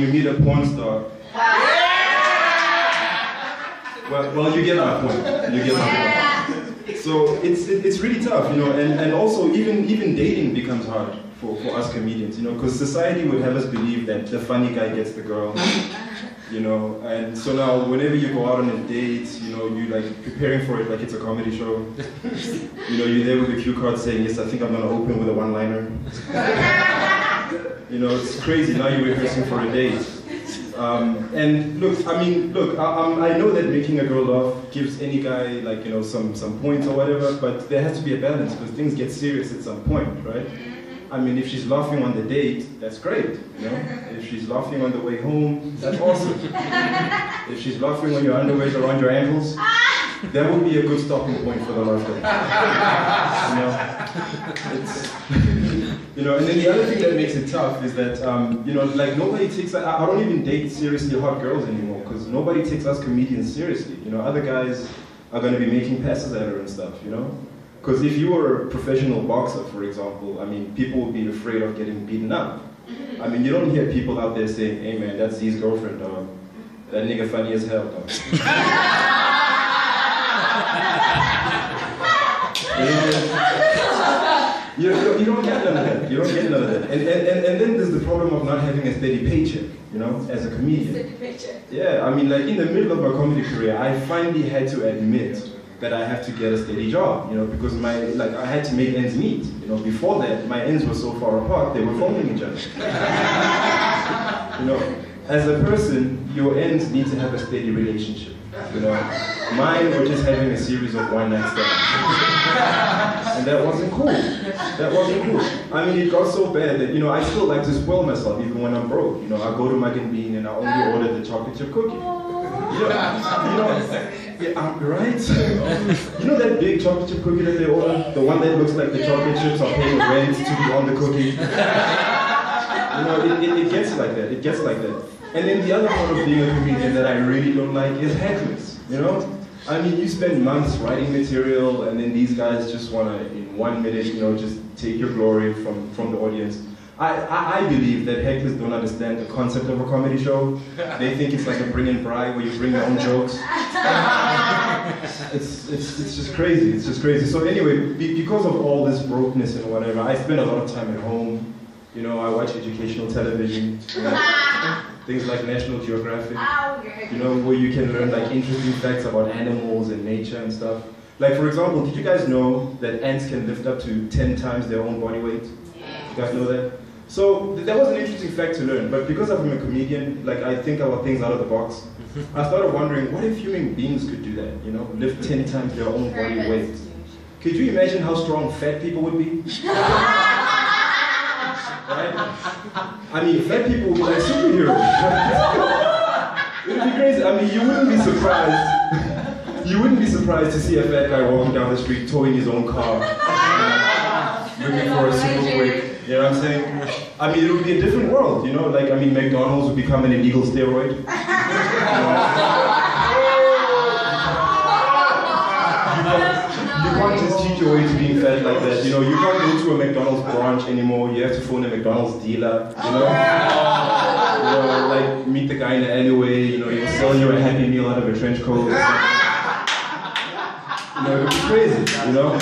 you meet a porn star. Well, you get my point. You get my point. So it's really tough, you know, and also even dating becomes hard for us comedians, you know, because society would have us believe that the funny guy gets the girl, you know, and so now whenever you go out on a date, you know, you like preparing for it like it's a comedy show. You know, you're there with a cue card saying, yes, I think I'm gonna open with a one-liner. You know, it's crazy. Now you're rehearsing for a date. And look, I know that making a girl laugh gives any guy, like, you know, some points or whatever, but there has to be a balance because things get serious at some point, right? I mean, if she's laughing on the date, that's great, you know? If she's laughing on the way home, that's awesome. If she's laughing when your underwear's around your ankles, that would be a good stopping point for the laughter. You know, it's, you know, and then the other thing that makes it tough is that, you know, like nobody takes, I don't even date seriously hot girls anymore because nobody takes us comedians seriously. You know, other guys are going to be making passes at her and stuff, you know? Because if you were a professional boxer, for example, I mean, people would be afraid of getting beaten up. I mean, you don't hear people out there saying, hey man, that's Zee's girlfriend, dog. That nigga funny as hell, dog. You don't get none of that. You don't get none of that. And then there's the problem of not having a steady paycheck, you know, as a comedian. Steady paycheck. Yeah, I mean, like in the middle of my comedy career, I finally had to admit that I have to get a steady job, you know, because I had to make ends meet. You know, before that, my ends were so far apart, they were phoning each other. You know, as a person, your ends need to have a steady relationship. You know, mine were just having a series of one-night stands. And that wasn't cool. That wasn't cool. I mean, it got so bad that, you know, I still like to spoil myself even when I'm broke. You know, I go to Mug and Bean and I only order the chocolate chip cookie. Yeah, right? You know that big chocolate chip cookie that they order? The one that looks like the chocolate chips are paying rent to be on the cookie? You know, it gets like that. It gets like that. And then the other part of being a comedian that I really don't like is hecklers, you know? I mean, you spend months writing material and then these guys just want to, in 1 minute, you know, just take your glory from the audience. I believe that hecklers don't understand the concept of a comedy show. They think it's like a bring and bride where you bring your own jokes. It's just crazy, it's just crazy. So anyway, because of all this brokenness and whatever, I spend a lot of time at home. You know, I watch educational television, you know, things like National Geographic, you know, where you can learn like interesting facts about animals and nature and stuff. Like for example, did you guys know that ants can lift up to 10 times their own body weight? You guys know that? So that was an interesting fact to learn, but because I'm a comedian, like I think about things out of the box, I started wondering, what if human beings could do that, you know, lift 10 times their own body weight? Could you imagine how strong fat people would be? Right? I mean, fat people would be like superheroes. It would be crazy. I mean, you wouldn't be surprised. You wouldn't be surprised to see a fat guy walking down the street towing his own car, looking for a super quick. You know what I'm saying? I mean, it would be a different world, you know? Like, I mean, McDonald's would become an illegal steroid. You can't just cheat your way to being fat like that, you know? You can't go to a McDonald's branch anymore. You have to phone a McDonald's dealer, you know? You know, like, meet the guy in the alleyway, you know, he'll sell you a Happy Meal out of a trench coat. You know, it would be crazy, you know?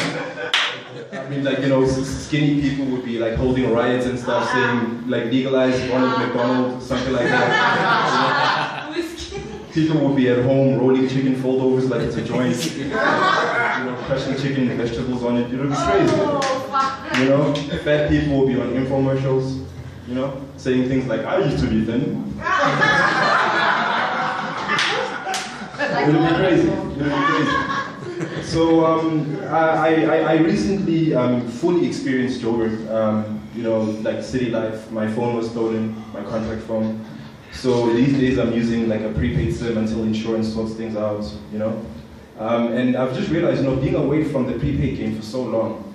I mean, like, you know, skinny people would be like holding riots and stuff, saying like legalize Ronald McDonald, something like that. You know? People would be at home rolling chicken foldovers like it's a joint, you know, crushing chicken and vegetables on it. It would be crazy. You know, fat people would be on infomercials, you know, saying things like, I used to be thin. It would be crazy. It would be crazy. So I recently fully experienced Joburg, you know, like city life. My phone was stolen, my contract phone. So these days I'm using like a prepaid SIM until insurance sorts things out, you know. And I've just realized, you know, being away from the prepaid game for so long,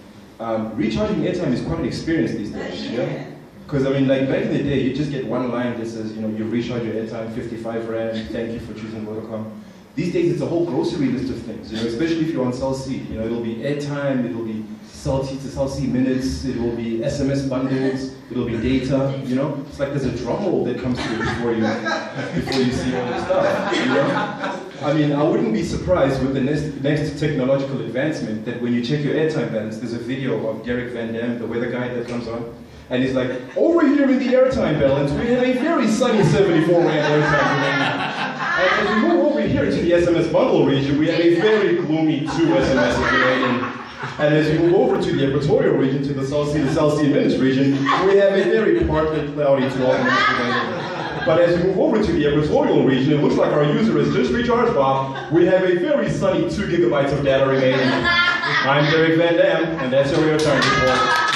recharging airtime is quite an experience these days, yeah? Because I mean, like back in the day, you just get one line that says, you know, you recharge your airtime, 55 Rand, thank you for choosing Vodacom. These days, it's a whole grocery list of things, especially if you're on South Sea. It'll be airtime, it'll be South Sea minutes, it will be SMS bundles, it'll be data, It's like there's a drum roll that comes through before you see all this stuff, I mean, I wouldn't be surprised with the next technological advancement that when you check your airtime balance, there's a video of Derek Van Dam, the weather guy that comes on, and he's like, over here in the airtime balance, we have a very sunny 74 rand airtime remaining. And as we move over here to the SMS bundle region, we have a very gloomy 2 SMS remaining. And as you move over to the equatorial region, to the South Sea minutes region, we have a very partly cloudy 2 minutes remaining. But as you move over to the equatorial region, it looks like our user has just recharged, Bob. We have a very sunny 2 gigabytes of data remaining. I'm Derek Van Dam, and that's your real time report.